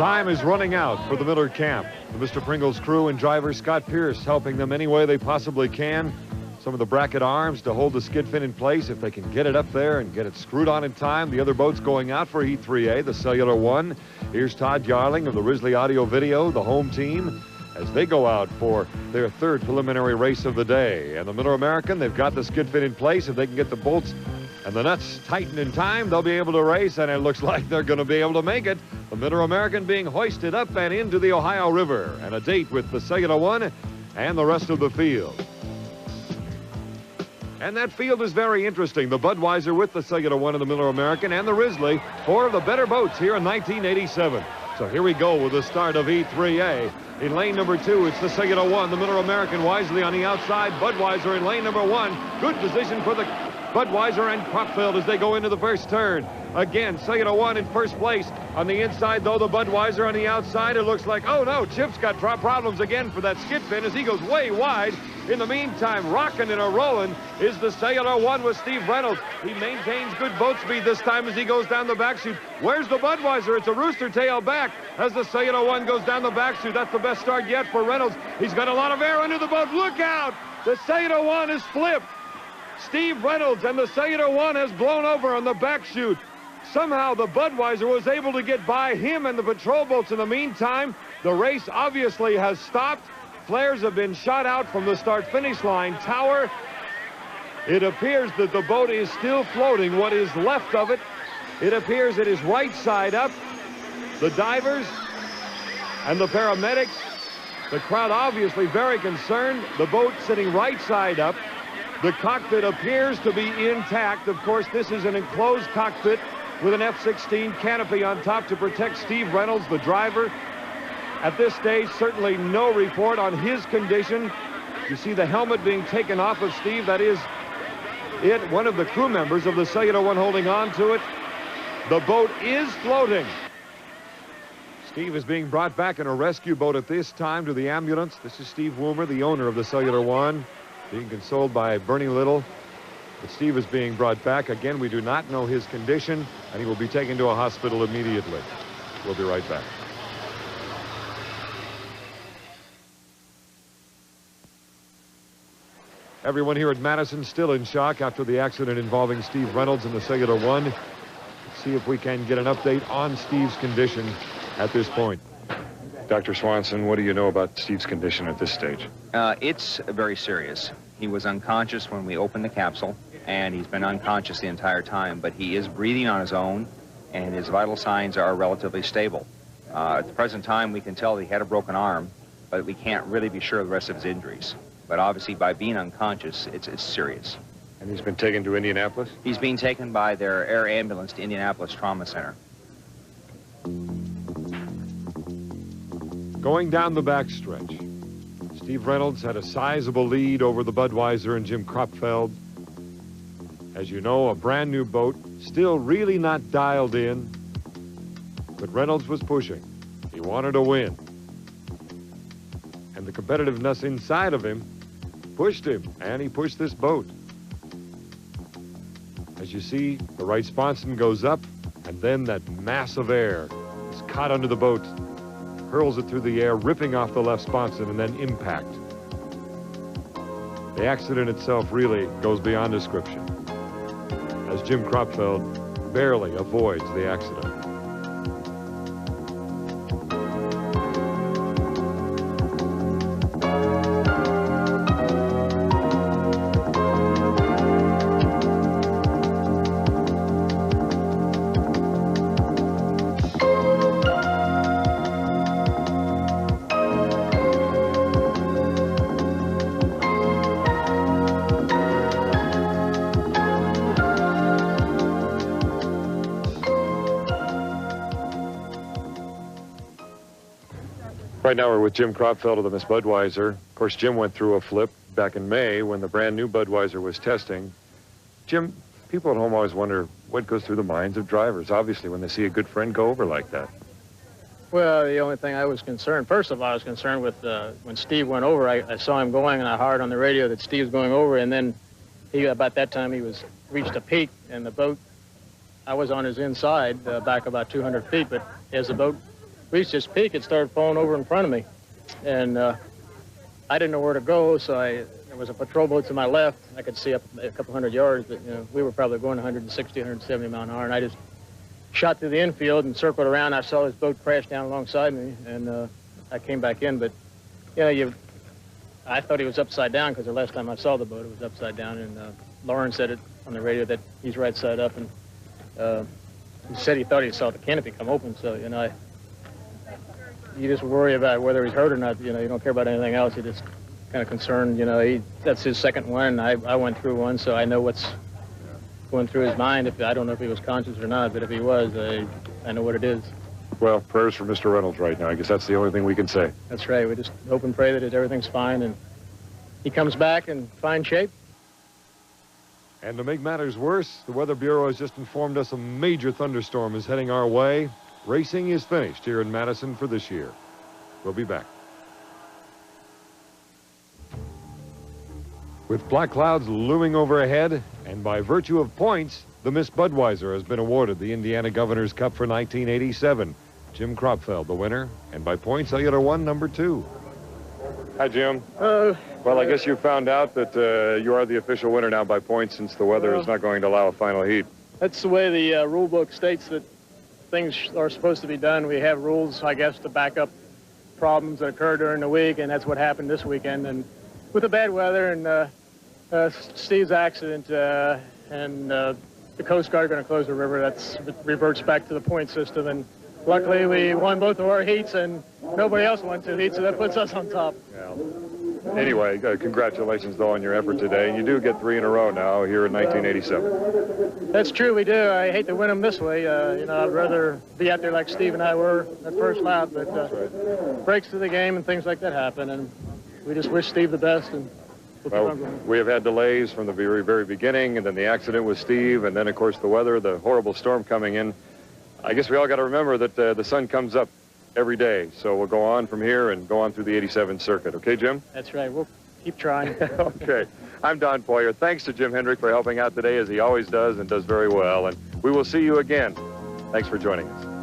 Time is running out for the Miller camp. The Mr. Pringles crew and driver Scott Pierce helping them any way they possibly can. Some of the bracket arms to hold the skid fin in place if they can get it up there and get it screwed on in time. The other boats going out for Heat 3A, the Cellular One. Here's Todd Yarling of the Risley Audio Video, the home team, as they go out for their third preliminary race of the day. And the Miller American, they've got the skid fin in place. If they can get the bolts and the nuts tightened in time, they'll be able to race, and it looks like they're going to be able to make it. The Miller American being hoisted up and into the Ohio River, and a date with the Cellular One and the rest of the field. And that field is very interesting. The Budweiser with the Cellular One and the Miller American, and the Risley, four of the better boats here in 1987. So here we go with the start of E3A. In lane number 2, it's the Cellular One, the Miller American wisely on the outside. Budweiser in lane number 1. Good position for the Budweiser and Cropfield as they go into the first turn. Again, Cellular One in first place. On the inside, though, the Budweiser on the outside. It looks like, oh no, Chip's got problems again for that skid fin as he goes way wide. In the meantime, rocking and a-rolling is the Cellular One with Steve Reynolds. He maintains good boat speed this time as he goes down the back chute. Where's the Budweiser? It's a rooster tail back as the Cellular One goes down the back chute. That's the best start yet for Reynolds. He's got a lot of air under the boat. Look out! The Cellular One is flipped. Steve Reynolds and the Cellular One has blown over on the back chute. Somehow the Budweiser was able to get by him and the patrol boats. In the meantime, the race obviously has stopped. Flares have been shot out from the start-finish line tower. It appears that the boat is still floating. What is left of it, it appears it is right side up. The divers and the paramedics, the crowd obviously very concerned. The boat sitting right side up. The cockpit appears to be intact. Of course, this is an enclosed cockpit with an F-16 canopy on top to protect Steve Reynolds, the driver. At this stage, certainly no report on his condition. You see the helmet being taken off of Steve. That is it. One of the crew members of the Cellular One holding on to it. The boat is floating. Steve is being brought back in a rescue boat at this time to the ambulance. This is Steve Woomer, the owner of the Cellular One, being consoled by Bernie Little. But Steve is being brought back. Again, we do not know his condition, and he will be taken to a hospital immediately. We'll be right back. Everyone here at Madison still in shock after the accident involving Steve Reynolds and the Cellular One. Let's see if we can get an update on Steve's condition at this point. Dr. Swanson, what do you know about Steve's condition at this stage? It's very serious. He was unconscious when we opened the capsule, and he's been unconscious the entire time, but he is breathing on his own, and his vital signs are relatively stable. At the present time, we can tell he had a broken arm, but we can't really be sure of the rest of his injuries. But obviously, by being unconscious, it's serious. And he's been taken to Indianapolis? He's being taken by their air ambulance to Indianapolis Trauma Center. Going down the backstretch, Steve Reynolds had a sizable lead over the Budweiser and Jim Cropfield. As you know, a brand new boat, still really not dialed in, but Reynolds was pushing. He wanted to win. And the competitiveness inside of him pushed him, and he pushed this boat. As you see, the right sponson goes up, and then that mass of air is caught under the boat, hurls it through the air, ripping off the left sponson, and then impact. The accident itself really goes beyond description, as Jim Cropfield barely avoids the accident. Right now we're with Jim Cropfield of the Miss Budweiser. Of course, Jim went through a flip back in May when the brand new Budweiser was testing. Jim, people at home always wonder what goes through the minds of drivers, obviously, when they see a good friend go over like that. Well, the only thing I was concerned, first of all, I was concerned with when Steve went over. I saw him going, and I heard on the radio that Steve's going over, and then about that time he reached a peak, and the boat, I was on his inside back about 200 feet, but as the boat reached its peak, it started falling over in front of me. And I didn't know where to go, so there was a patrol boat to my left. I could see up a couple hundred yards, but we were probably going 160, 170 mile an hour, and I just shot through the infield and circled around. I saw this boat crash down alongside me, and I came back in. But I thought he was upside down because the last time I saw the boat, it was upside down. And Lauren said it on the radio that he's right side up, and he said he thought he saw the canopy come open. So you just worry about whether he's hurt or not. You don't care about anything else. You're just kind of concerned. That's his second one. I went through one, so I know what's going through his mind. I don't know if he was conscious or not, but if he was, I know what it is. Well, prayers for Mr. Reynolds right now. I guess that's the only thing we can say. That's right. We just hope and pray that everything's fine and he comes back in fine shape. And to make matters worse, the Weather Bureau has just informed us a major thunderstorm is heading our way. Racing is finished here in Madison for this year. We'll be back. With black clouds looming overhead, and by virtue of points, the Miss Budweiser has been awarded the Indiana Governor's Cup for 1987. Jim Kropfeld, the winner, and by points, Cellular One, number 2. Hi, Jim. Well, I guess you found out that you are the official winner now by points since the weather is not going to allow a final heat. That's the way the rule book states that things are supposed to be done. We have rules, I guess, to back up problems that occur during the week, and that's what happened this weekend. And with the bad weather and Steve's accident and the Coast Guard going to close the river, that reverts back to the point system. And luckily, we won both of our heats, and nobody else won 2 heats, so that puts us on top. Yeah. Anyway, congratulations, though, on your effort today. You do get 3 in a row now here in 1987. That's true, we do. I hate to win them this way. I'd rather be out there like Steve and I were at first lap, but breaks to the game and things like that happen, and we just wish Steve the best. And well, we have had delays from the very, very beginning, and then the accident with Steve, and then, of course, the weather, the horrible storm coming in. I guess we all got to remember that the sun comes up every day, so we'll go on from here and go on through the 87 circuit. Okay, Jim? That's right. We'll keep trying. Okay. I'm Don Poyer. Thanks to Jim Hendrick for helping out today, as he always does and does very well. And we will see you again. Thanks for joining us.